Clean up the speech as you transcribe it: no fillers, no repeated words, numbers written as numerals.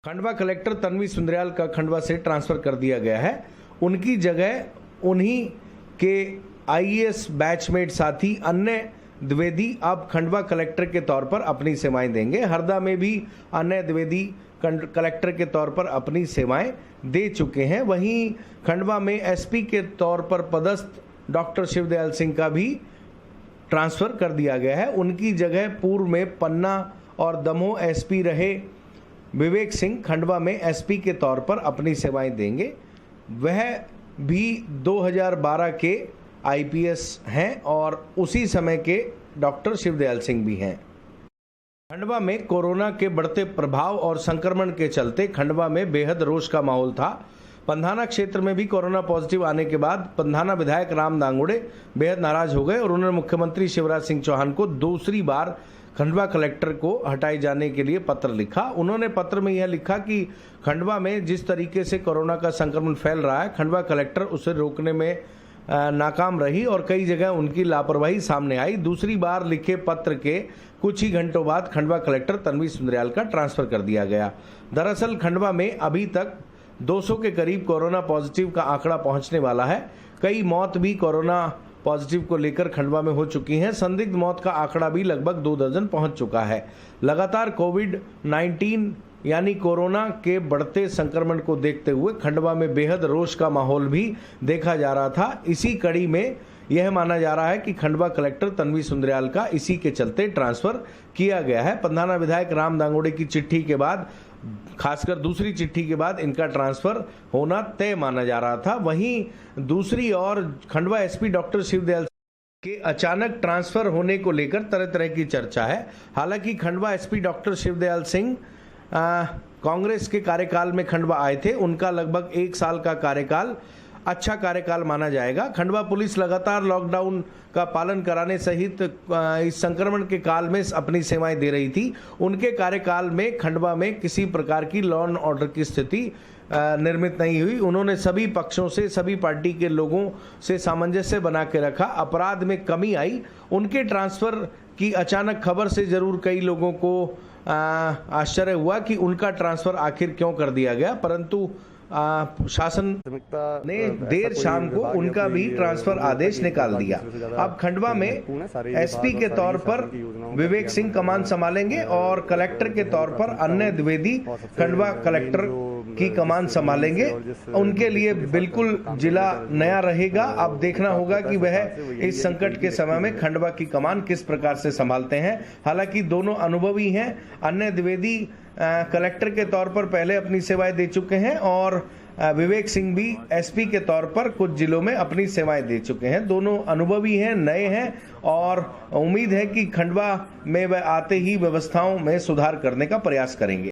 Khandwa collector Tanvi Sundriyal का खंडवा से transfer कर दिया गया है। उनकी जगह उन्हीं के आईएएस बैचमेट साथी अन्य द्विवेदी अब खंडवा कलेक्टर के तौर पर अपनी सेवाएं देंगे। हरदा में भी अन्य द्विवेदी कलेक्टर के तौर पर अपनी सेवाएं दे चुके हैं। वहीं खंडवा में एसपी के तौर पर पदस्थ डॉक्टर शिवदयाल सिंह का भी ट्रांसफर कर दिया गया है। उनकी जगह पूर्व में पन्ना और दमोह एसपी रहे विवेक सिंह खंडवा में एसपी के तौर पर अपनी सेवाएं देंगे। वह भी 2012 के आईपीएस हैं और उसी समय के डॉक्टर शिवदयाल सिंह भी हैं। खंडवा में कोरोना के बढ़ते प्रभाव और संक्रमण के चलते खंडवा में बेहद रोष का माहौल था। पंधाना क्षेत्र में भी कोरोना पॉजिटिव आने के बाद पंधाना विधायक राम दांगुड़े बेहद नाराज हो गए और उन्होंने मुख्यमंत्री शिवराज सिंह चौहान को दूसरी बार खंडवा कलेक्टर को हटाए जाने के लिए पत्र लिखा। उन्होंने पत्र में यह लिखा कि खंडवा में जिस तरीके से कोरोना का संक्रमण फैल रहा है, खंडवा कलेक्टर उसे रोकने में नाकाम रही और कई जगह उनकी लापरवाही सामने आई। दूसरी बार लिखे पत्र के कुछ ही घंटों बाद खंडवा कलेक्टर तन्वी सुंदरयाल का ट्रांसफर कर दिया गया। दरअसल खंडवा में अभी तक 200 के करीब कोरोना पॉजिटिव का आंकड़ा पहुंचने वाला है। कई मौत भी कोरोना पॉजिटिव को लेकर खंडवा में हो चुकी हैं। संदिग्ध मौत का आंकड़ा भी लगभग 2 दर्जन पहुंच चुका है। लगातार कोविड-19 यानी कोरोना के बढ़ते संक्रमण को देखते हुए खंडवा में बेहद रोष का माहौल भी देखा जा रहा था। इसी कड़ी में यह माना जा रहा है कि खंडवा कलेक्टर तन्वी सुंदरयाल का इसी के चलते ट्रांसफर किया गया है। पंधाना विधायक राम दांगुड़े की चिट्ठी के बाद, खासकर दूसरी चिट्ठी के बाद इनका ट्रांसफर होना तय माना जा रहा था। वहीं दूसरी ओर खंडवा एसपी डॉक्टर शिवदयाल के अचानक ट्रांसफर होने को लेकर तरह तरह की चर्चा है। हालांकि खंडवा एसपी डॉक्टर शिवदयाल सिंह कांग्रेस के कार्यकाल में खंडवा आए थे। उनका लगभग 1 साल का कार्यकाल अच्छा कार्यकाल माना जाएगा। खंडवा पुलिस लगातार लॉकडाउन का पालन कराने सहित इस संक्रमण के काल में अपनी सेवाएं दे रही थी। उनके कार्यकाल में खंडवा में किसी प्रकार की लॉ एंड ऑर्डर की स्थिति निर्मित नहीं हुई। उन्होंने सभी पक्षों से, सभी पार्टी के लोगों से सामंजस्य बना के रखा। अपराध में कमी आई। उनके ट्रांसफर की अचानक खबर से जरूर कई लोगों को आश्चर्य हुआ कि उनका ट्रांसफर आखिर क्यों कर दिया गया, परंतु शासन ने देर शाम को उनका भी ट्रांसफर आदेश निकाल दिया। अब खंडवा में एसपी के तौर पर विवेक सिंह कमान संभालेंगे और कलेक्टर के तौर पर अन्य द्विवेदी खंडवा कलेक्टर की कमान संभालेंगे। उनके लिए बिल्कुल जिला नया रहेगा। अब देखना होगा कि वह इस संकट के समय में खंडवा की कमान किस प्रकार से संभालते हैं। हालांकि दोनों अनुभवी हैं। अन्य द्विवेदी कलेक्टर के तौर पर पहले अपनी सेवाएं दे चुके हैं और विवेक सिंह भी एसपी के तौर पर कुछ जिलों में अपनी सेवाएं दे चुके हैं। दोनों अनुभवी हैं, नए हैं और उम्मीद है कि खंडवा में वह आते ही व्यवस्थाओं में सुधार करने का प्रयास करेंगे।